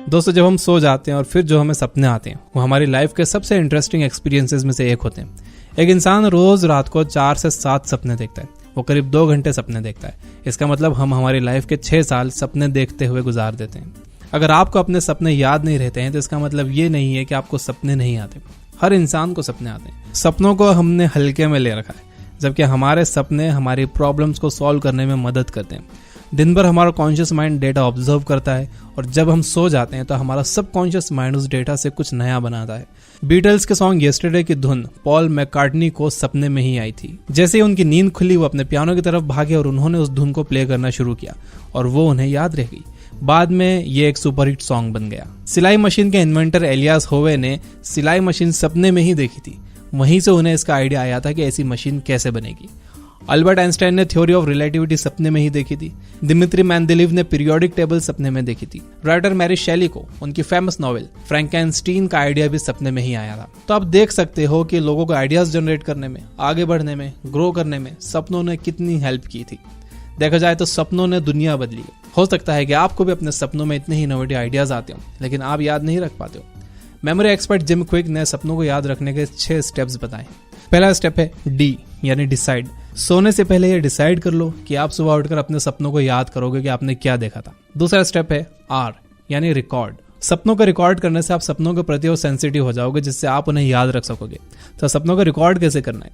दोस्तों, जब हम सो जाते हैं और फिर जो हमें सपने आते हैं वो हमारी लाइफ के सबसे इंटरेस्टिंग एक्सपीरियंसेस में से एक होते हैं। एक इंसान रोज रात को 4 से 7 सपने देखता है। वो करीब 2 घंटे सपने देखता है। इसका मतलब हम हमारी लाइफ के 6 साल सपने देखते हुए गुजार देते हैं। अगर आपको अपने सपने याद नहीं रहते हैं तो इसका मतलब ये नहीं है कि आपको सपने नहीं आते। हर इंसान को सपने आते हैं। सपनों को हमने हल्के में ले रखा है, जबकि हमारे सपने हमारी प्रॉब्लम्स को सॉल्व करने में मदद करते हैं। दिन भर हमारा कॉन्शियस माइंड डेटा ऑब्जर्व करता है और जब हम सो जाते हैं तो हमारा सबकॉन्शियस माइंड उस डेटा से कुछ नया बनाता है। बीटल्स के सॉन्ग येस्टरडे की धुन पॉल मैककार्टनी को सपने में ही आई थी। जैसे ही उनकी नींद खुली वो अपने पियानो की तरफ भागे और उन्होंने उस धुन को प्ले करना शुरू किया और वो उन्हें याद रह गई। बाद में ये एक सुपरहिट सॉन्ग बन गया। सिलाई मशीन के इन्वेंटर एलियास होवे ने सिलाई मशीन सपने में ही देखी थी। वहीं से उन्हें इसका आइडिया आया था कि ऐसी मशीन कैसे बनेगी। अल्बर्ट आइंस्टाइन ने थ्योरी ऑफ रिलेटिविटी सपने में ही देखी थी। दिमित्री मेंडेलीव ने पीरियोडिक टेबल सपने में देखी थी। राइटर मैरी शेली को उनकी फेमस नॉवेल फ्रैंकेनस्टीन का आइडिया भी सपने में ही आया था। तो आप देख सकते हो कि लोगों को आइडियाज जनरेट करने में, आगे बढ़ने में, ग्रो करने में सपनों ने कितनी हेल्प की थी। देखा जाए तो सपनों ने दुनिया बदली है। हो सकता है कि आपको भी अपने सपनों में इतने ही इनोवेटिव आइडियाज आते हो, लेकिन आप याद नहीं रख पाते हो। मेमोरी एक्सपर्ट जिम क्विक ने सपनों को याद रखने के 6 स्टेप्स बताए। पहला स्टेप है डी यानी डिसाइड। सोने से पहले ये डिसाइड कर लो कि आप सुबह उठकर अपने सपनों को याद करोगे कि आपने क्या देखा था। दूसरा स्टेप है आर यानी रिकॉर्ड। सपनों को रिकॉर्ड करने से आप सपनों के प्रति और सेंसिटिव हो जाओगे, जिससे आप उन्हें याद रख सकोगे। तो सपनों को रिकॉर्ड कैसे करना है?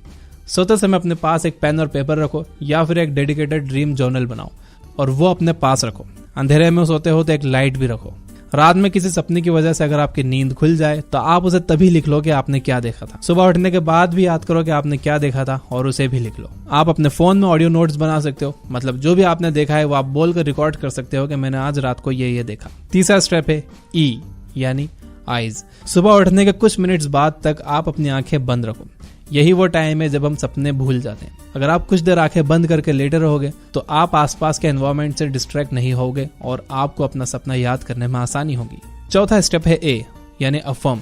सोते समय अपने पास एक पेन और पेपर रखो या फिर एक डेडिकेटेड ड्रीम जर्नल बनाओ और वो अपने पास रखो। अंधेरे में सोते हो तो एक लाइट भी रखो। रात में किसी सपने की वजह से अगर आपकी नींद खुल जाए तो आप उसे तभी लिख लो कि आपने क्या देखा था। सुबह उठने के बाद भी याद करो कि आपने क्या देखा था और उसे भी लिख लो। आप अपने फोन में ऑडियो नोट्स बना सकते हो, मतलब जो भी आपने देखा है वो आप बोलकर रिकॉर्ड कर सकते हो कि मैंने आज रात को ये देखा। तीसरा स्टेप है ई यानी आईज। सुबह उठने के कुछ मिनट्स बाद तक आप अपनी आंखें बंद रखो। यही वो टाइम है जब हम सपने भूल जाते हैं। अगर आप कुछ देर आंखें बंद करके लेटे रहोगे तो आप आसपास के एनवायरनमेंट से डिस्ट्रैक्ट नहीं होगे और आपको अपना सपना याद करने में आसानी होगी। चौथा स्टेप है ए यानी अफर्म।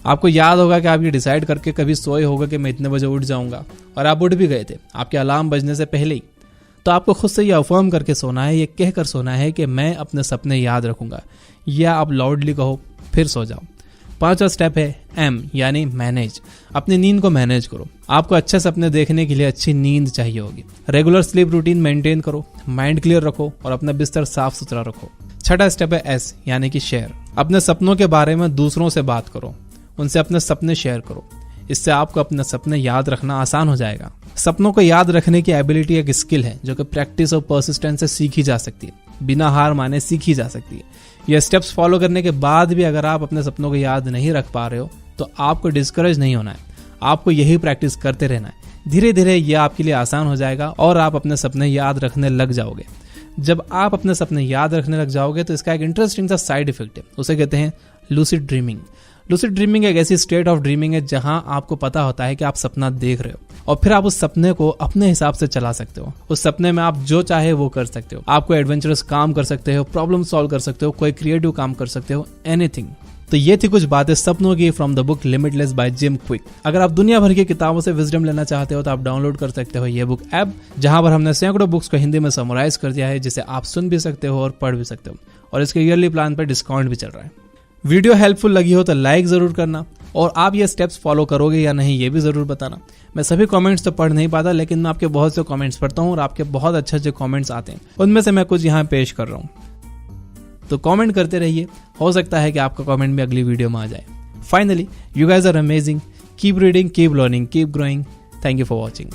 आपको याद होगा कि आप ये डिसाइड करके कभी सोए होगा कि मैं इतने बजे उठ जाऊंगा और आप उठ भी गए थे आपके अलार्म बजने से पहले ही। तो आपको खुद से ये अफर्म करके सोना है, ये कहकर सोना है कि मैं अपने सपने याद रखूंगा, या आप लाउडली कहो फिर सो जाओ। पांचवा स्टेप है एम यानी मैनेज। अपनी नींद को मैनेज करो। आपको अच्छे सपने देखने के लिए अच्छी नींद चाहिए होगी। रेगुलर स्लीप रूटीन मेंटेन करो, माइंड क्लियर रखो और अपना बिस्तर साफ सुथरा रखो। छठा स्टेप है एस यानी कि शेयर। अपने सपनों के बारे में दूसरों से बात करो, उनसे अपने सपने शेयर करो। इससे आपको अपने सपने याद रखना आसान हो जाएगा। सपनों को याद रखने की एबिलिटी एक स्किल है जो कि प्रैक्टिस और परसिस्टेंस से सीखी जा सकती है, बिना हार माने सीखी जा सकती है। ये स्टेप्स फॉलो करने के बाद भी अगर आप अपने सपनों को याद नहीं रख पा रहे हो तो आपको डिस्करेज नहीं होना है। आपको यही प्रैक्टिस करते रहना है। धीरे धीरे यह आपके लिए आसान हो जाएगा और आप अपने सपने याद रखने लग जाओगे। जब आप अपने सपने याद रखने लग जाओगे तो इसका एक इंटरेस्टिंग सा साइड इफेक्ट है, उसे कहते हैं लूसिड ड्रीमिंग। लूसिड ड्रीमिंग एक ऐसी स्टेट ऑफ ड्रीमिंग है जहां आपको पता होता है कि आप सपना देख रहे हो और फिर आप उस सपने को अपने हिसाब से चला सकते हो। उस सपने में आप जो चाहे वो कर सकते हो। आप कोई एडवेंचरस काम कर सकते हो, प्रॉब्लम सॉल्व कर सकते हो, कोई क्रिएटिव काम कर सकते हो, एनीथिंग। तो ये थी कुछ बातें सपनों की from the book Limitless by Jim Kwik. अगर आप दुनिया भर की किताबों से विजडम लेना चाहते हो तो आप डाउनलोड कर सकते हो ये बुक ऐप, जहां पर हमने सैकड़ों बुक्स को हिंदी में समराइज कर दिया है, जिसे आप सुन भी सकते हो और पढ़ भी सकते हो। और इसके ईयरली प्लान पर डिस्काउंट भी चल रहा है। वीडियो हेल्पफुल लगी हो तो लाइक जरूर करना और आप ये स्टेप्स फॉलो करोगे या नहीं ये भी जरूर बताना। मैं सभी कमेंट्स तो पढ़ नहीं पाता, लेकिन मैं आपके बहुत से कमेंट्स पढ़ता हूँ और आपके बहुत अच्छे अच्छे कमेंट्स आते हैं, उनमें से मैं कुछ यहाँ पेश कर रहा हूँ। तो कमेंट करते रहिए, हो सकता है कि आपका कमेंट भी अगली वीडियो में आ जाए। Finally, you guys are amazing. Keep reading, keep learning, keep growing. Thank you for watching.